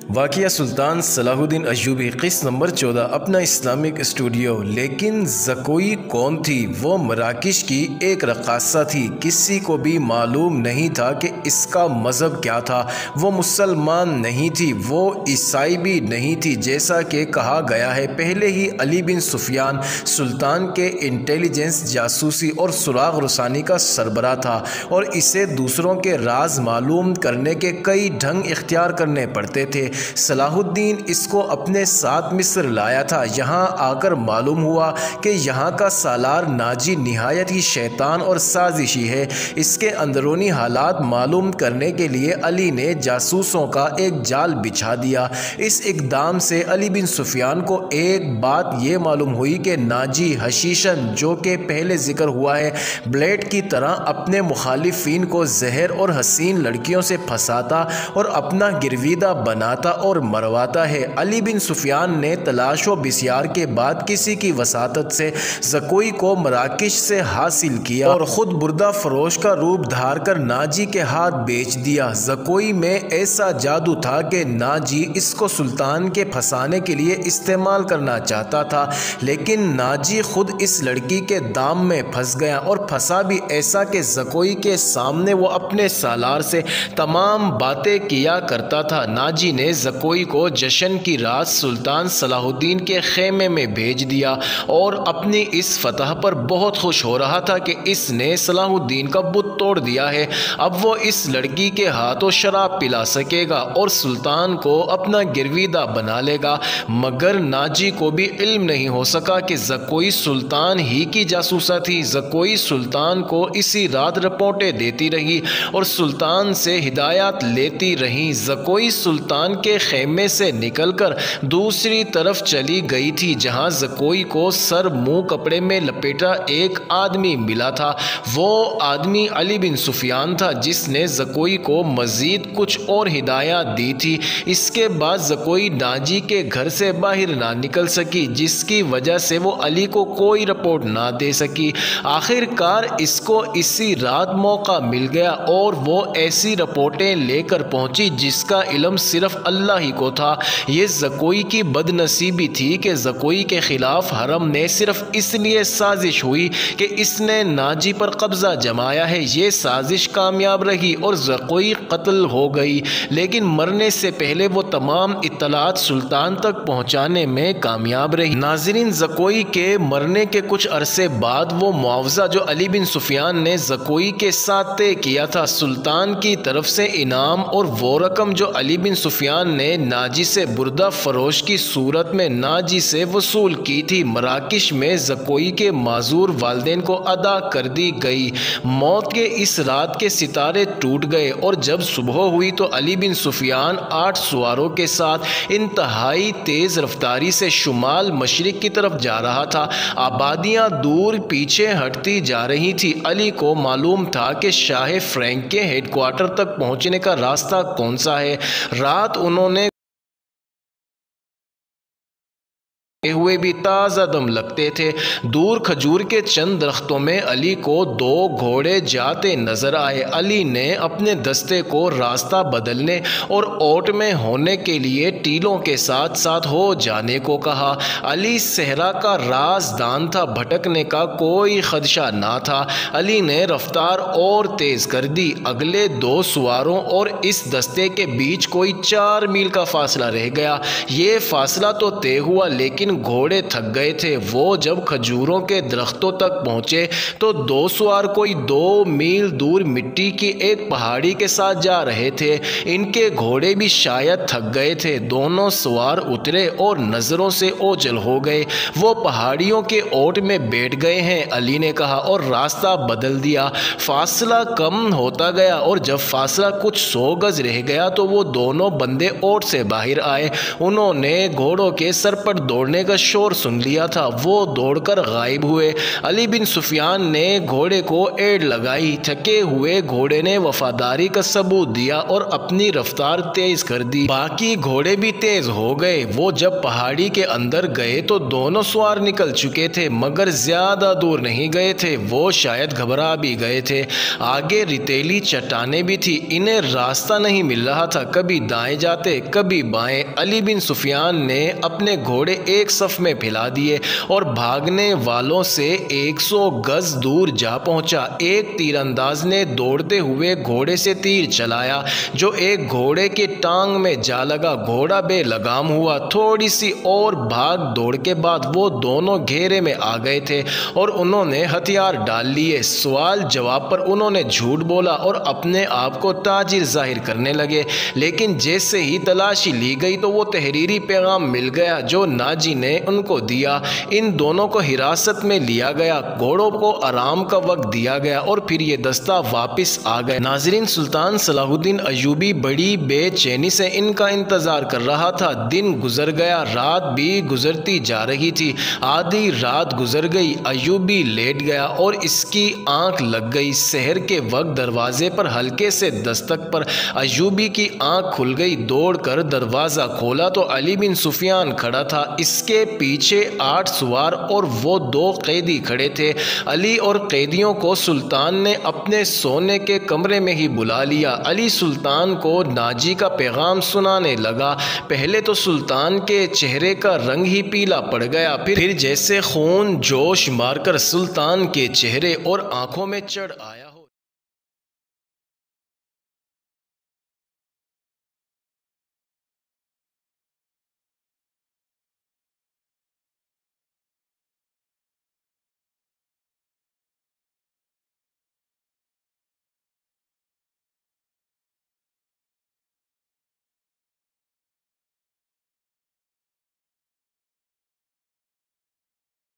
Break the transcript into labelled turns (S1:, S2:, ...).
S1: واقعہ سلطان صلاح الدین ایوبی قسط نمبر 14 اپنا اسلامک اسٹوڈیو۔ لیکن زکوئی کون تھی؟ وہ مراکش کی ایک رقاصہ تھی۔ کسی کو بھی معلوم نہیں تھا کہ اس کا مذہب کیا تھا۔ وہ مسلمان نہیں تھی، وہ عیسائی بھی نہیں تھی۔ جیسا کہ کہا گیا ہے، پہلے ہی علی بن سفیان سلطان کے انٹیلیجنس، جاسوسی اور سراغ رسانی کا سربراہ تھا، اور اسے دوسروں کے راز معلوم کرنے کے کئی ڈھنگ اختیار کرنے پڑتے تھے۔ صلاح الدین اس کو اپنے ساتھ مصر لایا تھا۔ یہاں آ کر معلوم ہوا کہ یہاں کا سالار ناجی نہایت ہی شیطان اور سازشی ہے۔ اس کے اندرونی حالات معلوم کرنے کے لیے علی نے جاسوسوں کا ایک جال بچھا دیا۔ اس اقدام سے علی بن سفیان کو ایک بات یہ معلوم ہوئی کہ ناجی حشیشن، جو کہ پہلے ذکر ہوا ہے، بلیڈ کی طرح اپنے مخالفین کو زہر اور حسین لڑکیوں سے پھنساتا اور اپنا گرویدہ بناتا اور مرواتا ہے۔ علی بن سفیان نے تلاش و بسیار کے بعد کسی کی وساطت سے زکوئی کو مراکش سے حاصل کیا اور خود بردہ فروش کا روپ دھار کر ناجی کے ہاتھ بیچ دیا۔ زکوئی میں ایسا جادو تھا کہ ناجی اس کو سلطان کے پھنسانے کے لیے استعمال کرنا چاہتا تھا، لیکن ناجی خود اس لڑکی کے دام میں پھنس گیا، اور پھنسا بھی ایسا کہ زکوئی کے سامنے وہ اپنے سالار سے تمام باتیں کیا کرتا تھا۔ ناجی نے زکوئی کو جشن کی رات سلطان صلاح الدین کے خیمے میں بھیج دیا اور اپنی اس فتح پر بہت خوش ہو رہا تھا کہ اس نے صلاح الدین کا بت توڑ دیا ہے۔ اب وہ اس لڑکی کے ہاتھوں شراب پلا سکے گا اور سلطان کو اپنا گرویدہ بنا لے گا۔ مگر ناجی کو بھی علم نہیں ہو سکا کہ زکوئی سلطان ہی کی جاسوسہ تھی۔ زکوئی سلطان کو اسی رات رپورٹیں دیتی رہی اور سلطان سے ہدایات لیتی رہی۔ زکوئی سلطان کے خیمے سے نکل کر دوسری طرف چلی گئی تھی، جہاں زکوئی کو سر منہ کپڑے میں لپیٹا ایک آدمی ملا تھا۔ وہ آدمی علی بن سفیان تھا، جس نے زکوئی کو مزید کچھ اور ہدایات دی تھی۔ اس کے بعد زکوئی ناجی کے گھر سے باہر نہ نکل سکی، جس کی وجہ سے وہ علی کو کوئی رپورٹ نہ دے سکی۔ آخر کار اس کو اسی رات موقع مل گیا اور وہ ایسی رپورٹیں لے کر پہنچی جس کا علم صرف اللہ ہی کو تھا۔ یہ زکوئی کی بد نصیبی تھی کہ زکوئی کے خلاف حرم نے صرف اس لیے سازش ہوئی کہ اس نے ناجی پر قبضہ جمایا ہے۔ یہ سازش کامیاب رہی اور زکوئی قتل ہو گئی، لیکن مرنے سے پہلے وہ تمام اطلاعات سلطان تک پہنچانے میں کامیاب رہی۔ ناظرین، زکوئی کے مرنے کے کچھ عرصے بعد وہ معاوضہ جو علی بن سفیان نے زکوئی کے ساتھ طے کیا تھا، سلطان کی طرف سے انعام اور وہ رقم جو علی بن سفیان نے ناجی سے بردہ فروش کی صورت میں ناجی سے وصول کی تھی، مراکش میں زکوئی کے معذور والدین کو ادا کر دی گئی۔ موت کے اس رات کے ستارے ٹوٹ گئے اور جب صبح ہوئی تو علی بن سفیان 8 سواروں کے ساتھ انتہائی تیز رفتاری سے شمال مشرق کی طرف جا رہا تھا۔ آبادیاں دور پیچھے ہٹتی جا رہی تھی۔ علی کو معلوم تھا کہ شاہ فرینک کے ہیڈ کوارٹر تک پہنچنے کا راستہ کون سا ہے۔ رات انہوں نے ہوئے بھی تازہ دم لگتے تھے۔ دور کھجور کے چند درختوں میں علی کو 2 گھوڑے جاتے نظر آئے۔ علی نے اپنے دستے کو راستہ بدلنے اور اوٹ میں ہونے کے لیے ٹیلوں کے ساتھ ساتھ ہو جانے کو کہا۔ علی صحرا کا رازدان تھا، بھٹکنے کا کوئی خدشہ نہ تھا۔ علی نے رفتار اور تیز کر دی۔ اگلے 2 سواروں اور اس دستے کے بیچ کوئی 4 میل کا فاصلہ رہ گیا۔ یہ فاصلہ تو طے ہوا، لیکن گھوڑے تھک گئے تھے۔ وہ جب کھجوروں کے درختوں تک پہنچے تو 2 سوار کوئی 2 میل دور مٹی کی ایک پہاڑی کے ساتھ جا رہے تھے۔ ان کے گھوڑے بھی شاید تھک گئے تھے۔ دونوں سوار اترے اور نظروں سے اوجھل ہو گئے۔ وہ پہاڑیوں کے اوٹ میں بیٹھ گئے ہیں، علی نے کہا، اور راستہ بدل دیا۔ فاصلہ کم ہوتا گیا اور جب فاصلہ کچھ 100 گز رہ گیا تو وہ دونوں بندے اوٹ سے باہر آئے۔ انہوں نے گھوڑوں کے سر پر دوڑنے چلانے کا شور سن لیا تھا وہ دوڑ کر غائب ہوئے۔ علی بن سفیان نے گھوڑے کو ایڑ لگائی، تھکے ہوئے گھوڑے نے وفاداری کا ثبوت دیا اور اپنی رفتار تیز کر دی۔ باقی گھوڑے بھی تیز ہو گئے۔ وہ جب پہاڑی کے اندر گئے تو دونوں سوار نکل چکے تھے مگر زیادہ دور نہیں گئے تھے، وہ شاید گھبرا بھی گئے تھے۔ آگے ریتیلی چٹانیں بھی تھی، انہیں راستہ نہیں مل رہا تھا، کبھی دائیں جاتے کبھی بائیں۔ علی بن سفیان نے اپنے گھوڑے ایک صف میں پھیلا دیے اور بھاگنے والوں سے 100 گز دور جا پہنچا۔ ایک تیر انداز نے دوڑتے ہوئے گھوڑے سے تیر چلایا جو ایک گھوڑے کے ٹانگ میں جا لگا، گھوڑا بے لگام ہوا۔ تھوڑی سی اور بھاگ دوڑ کے بعد وہ دونوں گھیرے میں آ گئے تھے اور انہوں نے ہتھیار ڈال لیے۔ سوال جواب پر انہوں نے جھوٹ بولا اور اپنے آپ کو تاجر ظاہر کرنے لگے، لیکن جیسے ہی تلاشی لی گئی تو وہ تحریری پیغام مل گیا جو ناجی نے ان کو دیا۔ ان دونوں کو حراست میں لیا گیا، گھوڑوں کو آرام کا وقت دیا گیا اور پھر یہ دستہ واپس آ گئے۔ ناظرین، سلطان صلاح الدین ایوبی بڑی بے چینی سے ان کا انتظار کر رہا تھا۔ دن گزر گیا، رات بھی گزرتی جا رہی تھی۔ آدھی رات گزر گئی، ایوبی لیٹ گیا اور اس کی آنکھ لگ گئی۔ سحر کے وقت دروازے پر ہلکے سے دستک پر ایوبی کی آنکھ کھل گئی۔ دوڑ کر دروازہ کھولا تو علی بن سفیان کھڑا تھا، اس کے پیچھے 8 سوار اور وہ 2 قیدی کھڑے تھے۔ علی اور قیدیوں کو سلطان نے اپنے سونے کے کمرے میں ہی بلا لیا۔ علی سلطان کو ناجی کا پیغام سنانے لگا۔ پہلے تو سلطان کے چہرے کا رنگ ہی پیلا پڑ گیا، پھر جیسے خون جوش مار کر سلطان کے چہرے اور آنکھوں میں چڑھ آیا۔